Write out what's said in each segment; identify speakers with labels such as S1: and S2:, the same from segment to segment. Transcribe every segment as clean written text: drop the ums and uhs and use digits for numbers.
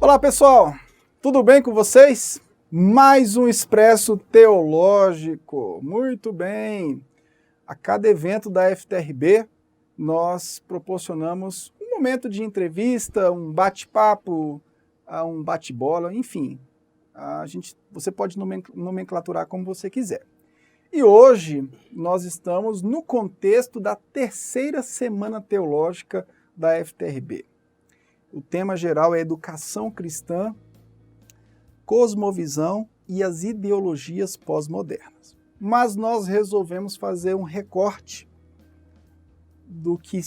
S1: Olá pessoal, tudo bem com vocês? Mais um Expresso Teológico, muito bem! A cada evento da FTRB nós proporcionamos um momento de entrevista, um bate-papo, um bate-bola, enfim. Você pode nomenclaturar como você quiser. E hoje nós estamos no contexto da terceira semana teológica da FTRB. O tema geral é educação cristã, cosmovisão e as ideologias pós-modernas. Mas nós resolvemos fazer um recorte do que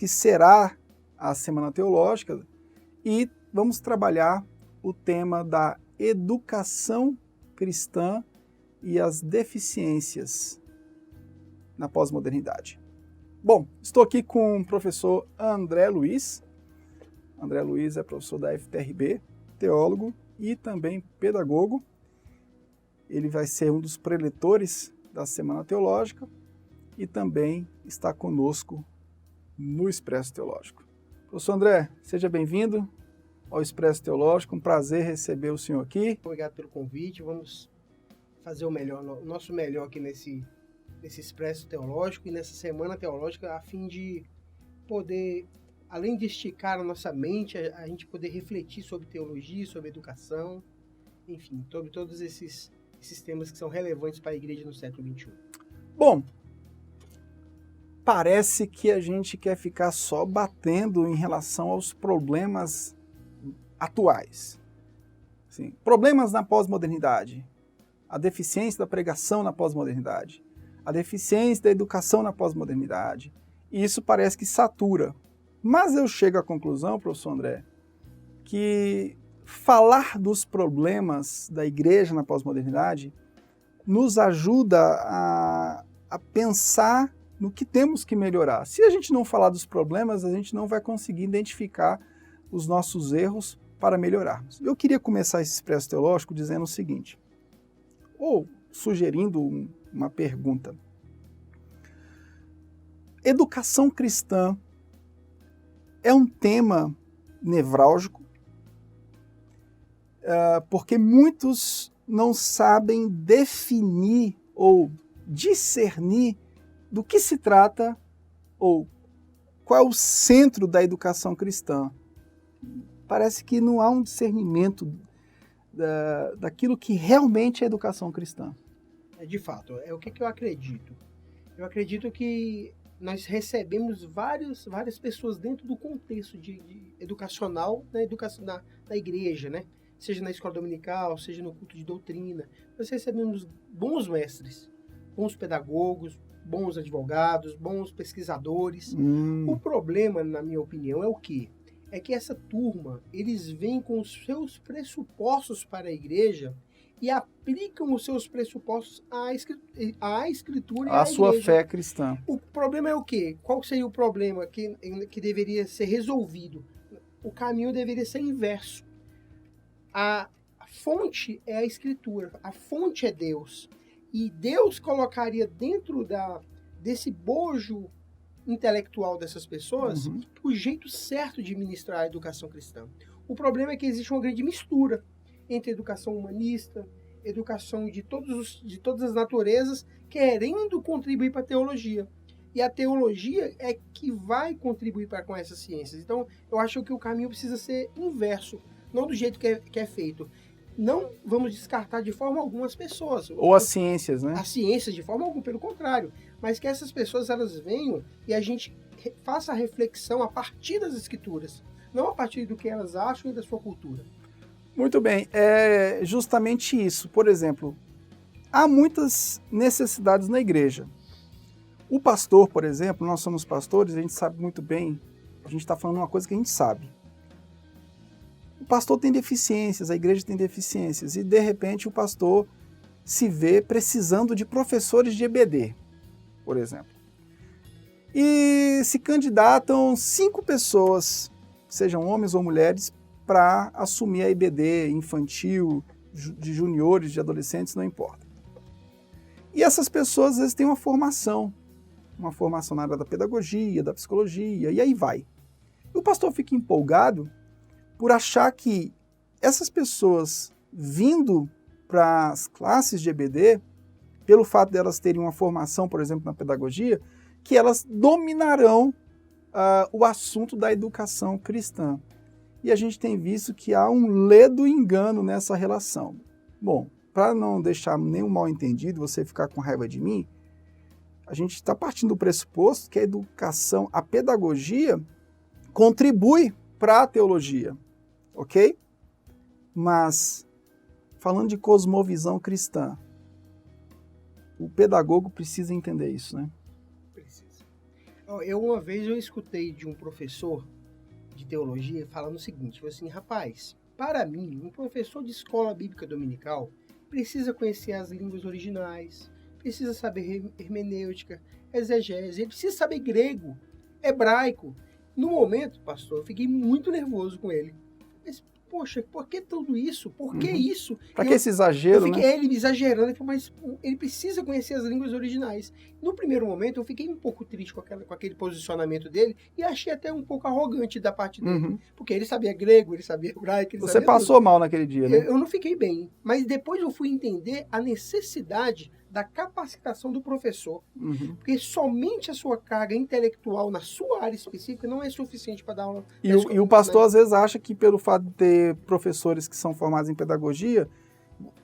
S1: será a Semana Teológica e vamos trabalhar o tema da educação cristã e as deficiências na pós-modernidade. Bom, estou aqui com o professor André Luiz. André Luiz é professor da FTRB, teólogo e também pedagogo. Ele vai ser um dos preletores da Semana Teológica e também está conosco no Expresso Teológico. Professor André, seja bem-vindo ao Expresso Teológico, um prazer receber o senhor aqui.
S2: Obrigado pelo convite, vamos fazer o nosso melhor aqui nesse Expresso Teológico e nessa Semana Teológica, a fim de poder, além de esticar a nossa mente, a gente poder refletir sobre teologia, sobre educação, enfim, sobre todos esses temas que são relevantes para a igreja no século XXI.
S1: Bom, parece que a gente quer ficar só batendo em relação aos problemas atuais. Assim, problemas na pós-modernidade, a deficiência da pregação na pós-modernidade, a deficiência da educação na pós-modernidade, e isso parece que satura. Mas eu chego à conclusão, professor André, que falar dos problemas da igreja na pós-modernidade nos ajuda a pensar no que temos que melhorar. Se a gente não falar dos problemas, a gente não vai conseguir identificar os nossos erros para melhorarmos. Eu queria começar esse Expresso Teológico dizendo o seguinte, ou sugerindo uma pergunta. Educação cristã é um tema nevrálgico, porque muitos não sabem definir ou discernir do que se trata ou qual é o centro da educação cristã. Parece que não há um discernimento daquilo que realmente é educação cristã.
S2: De fato, é o que eu acredito. Eu acredito que nós recebemos várias pessoas dentro do contexto educacional, da igreja, né? Seja na escola dominical, seja no culto de doutrina. Nós recebemos bons mestres, bons pedagogos, bons advogados, bons pesquisadores. O problema, na minha opinião, é o quê? É que essa turma, eles vêm com os seus pressupostos para a igreja e aplicam os seus pressupostos à escritura e à igreja.
S1: A sua fé cristã.
S2: O problema é o quê? Qual seria o problema que deveria ser resolvido? O caminho deveria ser inverso. A fonte é a escritura, a fonte é Deus. E Deus colocaria dentro desse bojo intelectual dessas pessoas o jeito certo de ministrar a educação cristã. O problema é que existe uma grande mistura entre educação humanista, educação de todas as naturezas, querendo contribuir para a teologia. E a teologia é que vai contribuir com essas ciências. Então, eu acho que o caminho precisa ser inverso, não do jeito que é feito. Não vamos descartar de forma alguma as pessoas.
S1: Ou as ciências, né?
S2: As ciências, de forma alguma, pelo contrário. Mas que essas pessoas, elas venham e a gente faça a reflexão a partir das escrituras, não a partir do que elas acham e da sua cultura.
S1: Muito bem, é justamente isso. Por exemplo, há muitas necessidades na igreja. O pastor, por exemplo, nós somos pastores, a gente sabe muito bem, a gente está falando uma coisa que a gente sabe. O pastor tem deficiências, a igreja tem deficiências, e de repente o pastor se vê precisando de professores de EBD, por exemplo. E se candidatam 5 pessoas, sejam homens ou mulheres, para assumir a IBD infantil, de juniores, de adolescentes, não importa. E essas pessoas, às vezes, têm uma formação na área da pedagogia, da psicologia, e aí vai. E o pastor fica empolgado por achar que essas pessoas vindo para as classes de EBD, pelo fato de elas terem uma formação, por exemplo, na pedagogia, que elas dominarão o assunto da educação cristã. E a gente tem visto que há um ledo engano nessa relação. Bom, para não deixar nenhum mal entendido, você ficar com raiva de mim, a gente está partindo do pressuposto que a educação, a pedagogia, contribui para a teologia, ok? Mas, falando de cosmovisão cristã, o pedagogo precisa entender isso, né?
S2: Precisa. Uma vez eu escutei de um professor de teologia falando o seguinte, falou assim, rapaz, para mim, um professor de escola bíblica dominical precisa conhecer as línguas originais, precisa saber hermenêutica, exegese, ele precisa saber grego, hebraico. No momento, pastor, eu fiquei muito nervoso com ele. Mas, poxa, por que tudo isso? Por que isso?
S1: Para que esse exagero,
S2: eu fiquei,
S1: né?
S2: ele exagerando, mas ele precisa conhecer as línguas originais. No primeiro momento, eu fiquei um pouco triste com aquele posicionamento dele e achei até um pouco arrogante da parte dele. Porque ele sabia grego, ele sabia hebraico, ele
S1: Você
S2: sabia
S1: passou
S2: tudo.
S1: mal naquele dia, né?
S2: Eu não fiquei bem, mas depois eu fui entender a necessidade da capacitação do professor, porque somente a sua carga intelectual na sua área específica não é suficiente para dar aula.
S1: E o pastor às vezes acha que pelo fato de ter professores que são formados em pedagogia,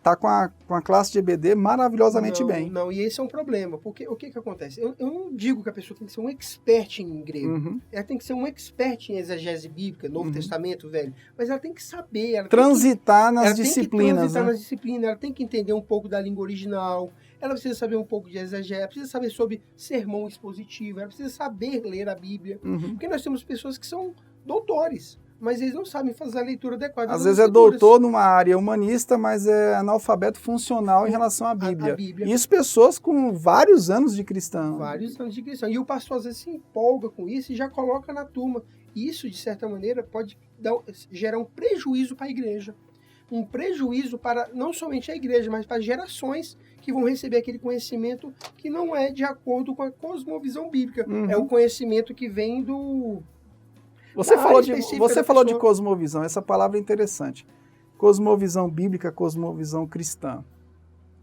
S1: tá com a classe de EBD maravilhosamente bem.
S2: Não, e esse é um problema, porque o que acontece? Eu não digo que a pessoa tem que ser um expert em grego, ela tem que ser um expert em exegese bíblica, Novo Testamento, Velho, mas ela tem que saber, ela
S1: transitar
S2: tem
S1: nas disciplinas,
S2: nas disciplinas, ela tem que entender um pouco da língua original, ela precisa saber um pouco de exegese, ela precisa saber sobre sermão expositivo, ela precisa saber ler a Bíblia, porque nós temos pessoas que são doutores, mas eles não sabem fazer a leitura adequada.
S1: Às vezes é doutor numa área humanista, mas é analfabeto funcional em relação à Bíblia.
S2: A Bíblia.
S1: Isso pessoas com vários anos de cristão.
S2: Vários anos de cristão. E o pastor às vezes se empolga com isso e já coloca na turma. Isso, de certa maneira, pode gerar um prejuízo para a igreja. Um prejuízo para não somente a igreja, mas para gerações que vão receber aquele conhecimento que não é de acordo com a cosmovisão bíblica. É o conhecimento que vem do...
S1: Você falou de cosmovisão, essa palavra é interessante. Cosmovisão bíblica, cosmovisão cristã.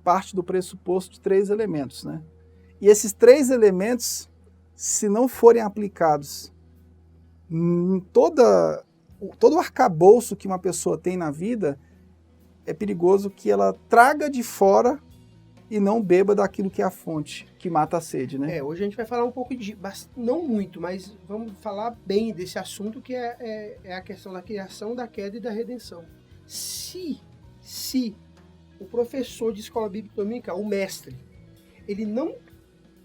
S1: Parte do pressuposto de 3 elementos, né? E esses 3 elementos, se não forem aplicados em todo o arcabouço que uma pessoa tem na vida, é perigoso que ela traga de fora e não beba daquilo que é a fonte, que mata a sede, né?
S2: Hoje a gente vai falar um pouco não muito, mas vamos falar bem desse assunto que é a questão da criação, da queda e da redenção. Se o professor de escola bíblica dominical, o mestre, ele não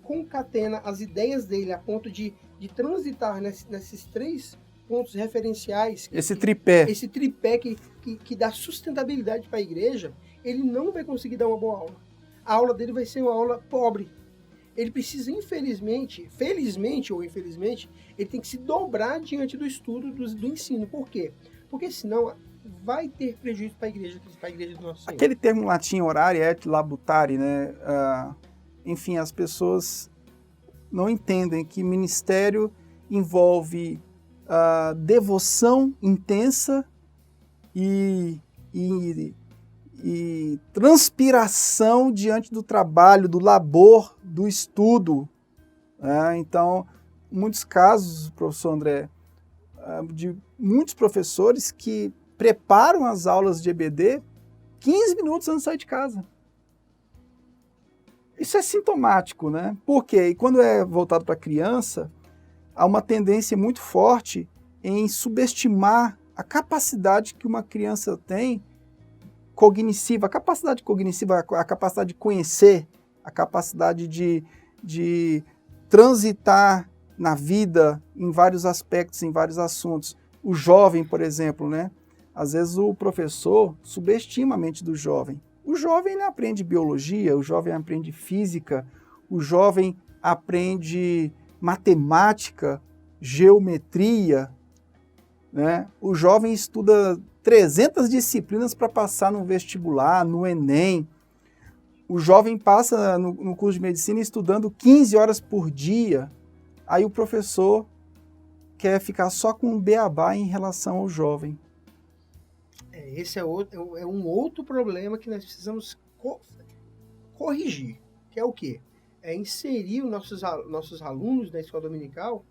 S2: concatena as ideias dele a ponto de transitar nesses 3 pontos referenciais,
S1: esse tripé
S2: que dá sustentabilidade para a igreja, ele não vai conseguir dar uma boa aula. A aula dele vai ser uma aula pobre. Ele precisa, felizmente ou infelizmente, ele tem que se dobrar diante do estudo, do ensino. Por quê? Porque senão vai ter prejuízo para a igreja do nosso Senhor.
S1: Aquele termo latim horário, et labutare, né? Enfim, as pessoas não entendem que ministério envolve devoção intensa e transpiração diante do trabalho, do labor, do estudo. Então, muitos casos, professor André, de muitos professores que preparam as aulas de EBD 15 minutos antes de sair de casa. Isso é sintomático, né? Porque quando é voltado para a criança, há uma tendência muito forte em subestimar a capacidade que uma criança tem cognitiva, a capacidade de conhecer, a capacidade de transitar na vida em vários aspectos, em vários assuntos. O jovem, por exemplo, né? Às vezes o professor subestima a mente do jovem. O jovem ele aprende biologia, o jovem aprende física, o jovem aprende matemática, geometria, né? O jovem estuda 300 disciplinas para passar no vestibular, no Enem. O jovem passa no curso de medicina estudando 15 horas por dia. Aí o professor quer ficar só com um beabá em relação ao jovem.
S2: Esse é um outro problema que nós precisamos corrigir, que é o quê? É inserir os nossos alunos da escola dominical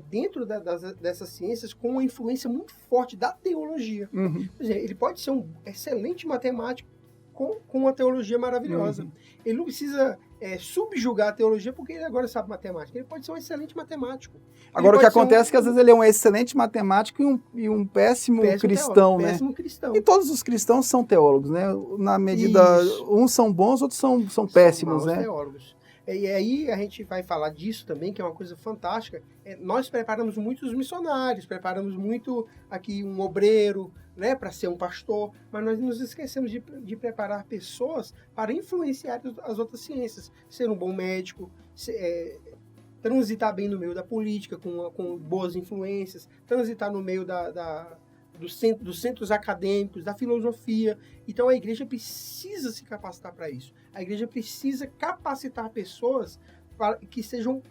S2: dentro dessas ciências com uma influência muito forte da teologia.
S1: Uhum.
S2: Quer dizer, ele pode ser um excelente matemático com uma teologia maravilhosa.
S1: Uhum.
S2: Ele não precisa subjugar a teologia porque ele agora sabe matemática. Ele pode ser um excelente matemático.
S1: Agora, o que acontece é que às vezes ele é um excelente matemático e um péssimo cristão, né?
S2: Péssimo cristão.
S1: E todos os cristãos são teólogos, né? Na medida, uns são bons, outros são péssimos, né?
S2: Teólogos. E aí a gente vai falar disso também, que é uma coisa fantástica. Nós preparamos muito os missionários, preparamos muito aqui um obreiro, né, para ser um pastor, mas nós nos esquecemos de preparar pessoas para influenciar as outras ciências. Ser um bom médico, transitar bem no meio da política, com boas influências, transitar no meio dos centros acadêmicos, da filosofia. Então a igreja precisa se capacitar para isso. A igreja precisa capacitar pessoas que sejam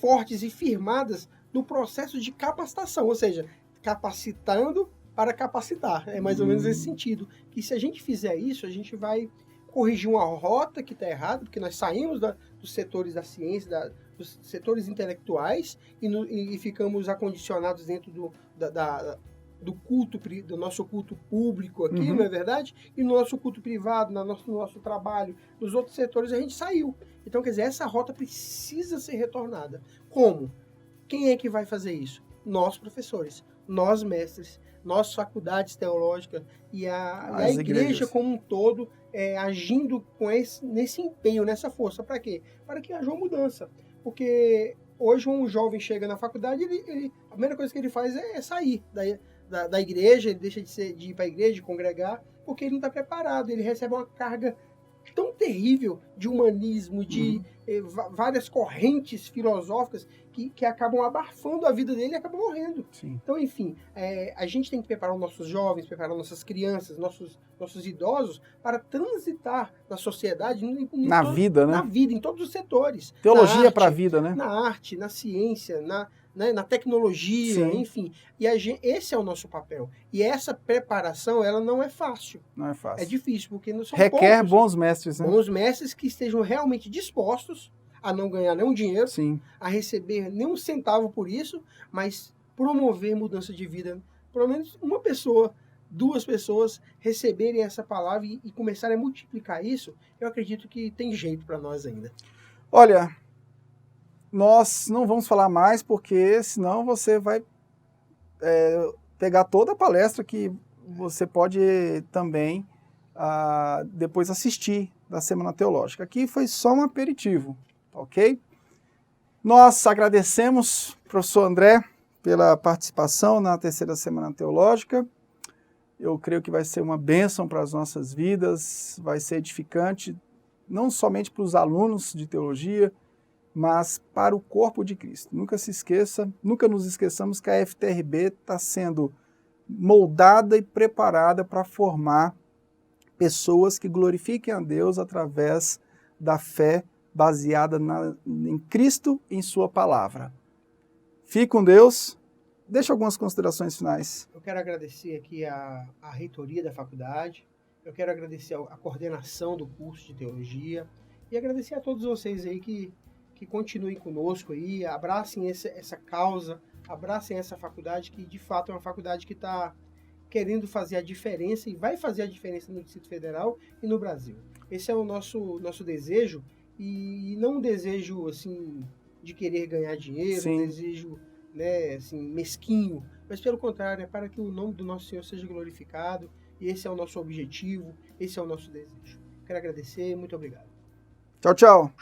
S2: fortes e firmadas no processo de capacitação, ou seja, capacitando para capacitar. É mais ou menos esse sentido. Que se a gente fizer isso, a gente vai corrigir uma rota que está errada, porque nós saímos dos setores da ciência, dos setores intelectuais e ficamos acondicionados dentro do culto, do nosso culto público aqui, não é verdade? E no nosso culto privado, no nosso trabalho, nos outros setores a gente saiu. Então, quer dizer, essa rota precisa ser retornada. Como? Quem é que vai fazer isso? Nós, professores, nós, mestres, nós, faculdades teológicas e a igreja como um todo agindo nesse empenho, nessa força. Para quê? Para que haja uma mudança. Porque hoje um jovem chega na faculdade, a primeira coisa que ele faz é sair da igreja, ele deixa de ir para a igreja, de congregar, porque ele não está preparado, ele recebe uma carga tão terrível de humanismo, de várias correntes filosóficas que acabam abafando a vida dele e acabam morrendo.
S1: Sim.
S2: Então, enfim, a gente tem que preparar os nossos jovens, preparar nossas crianças, nossos idosos para transitar na sociedade,
S1: na vida, né?
S2: Na vida, em todos os setores.
S1: Teologia para a vida, né?
S2: Na arte, na ciência, na tecnologia,
S1: Sim.
S2: enfim. E esse é o nosso papel. E essa preparação, ela não é fácil.
S1: Não é fácil.
S2: É difícil, porque não são
S1: requer
S2: poucos,
S1: bons mestres, né?
S2: Bons mestres que estejam realmente dispostos a não ganhar nenhum dinheiro,
S1: Sim.
S2: a receber nenhum centavo por isso, mas promover mudança de vida. Pelo menos uma pessoa, 2 pessoas receberem essa palavra e começarem a multiplicar isso, eu acredito que tem jeito para nós ainda.
S1: Olha, nós não vamos falar mais, porque senão você vai pegar toda a palestra que você pode também depois assistir da Semana Teológica. Aqui foi só um aperitivo, ok? Nós agradecemos, professor André, pela participação na 3ª Semana Teológica. Eu creio que vai ser uma bênção para as nossas vidas, vai ser edificante, não somente para os alunos de teologia, mas para o corpo de Cristo. Nunca nos esqueçamos que a FTRB está sendo moldada e preparada para formar pessoas que glorifiquem a Deus através da fé baseada em Cristo e em sua palavra. Fique com Deus. Deixa algumas considerações finais.
S2: Eu quero agradecer aqui a reitoria da faculdade, eu quero agradecer a coordenação do curso de teologia e agradecer a todos vocês aí que continuem conosco aí, abracem essa causa, abracem essa faculdade que de fato é uma faculdade que está querendo fazer a diferença e vai fazer a diferença no Distrito Federal e no Brasil. Esse é o nosso desejo, e não um desejo assim de querer ganhar dinheiro,
S1: Sim.
S2: um desejo assim, mesquinho, mas pelo contrário, é para que o nome do nosso Senhor seja glorificado, e esse é o nosso objetivo, esse é o nosso desejo. Quero agradecer, muito obrigado.
S1: Tchau, tchau.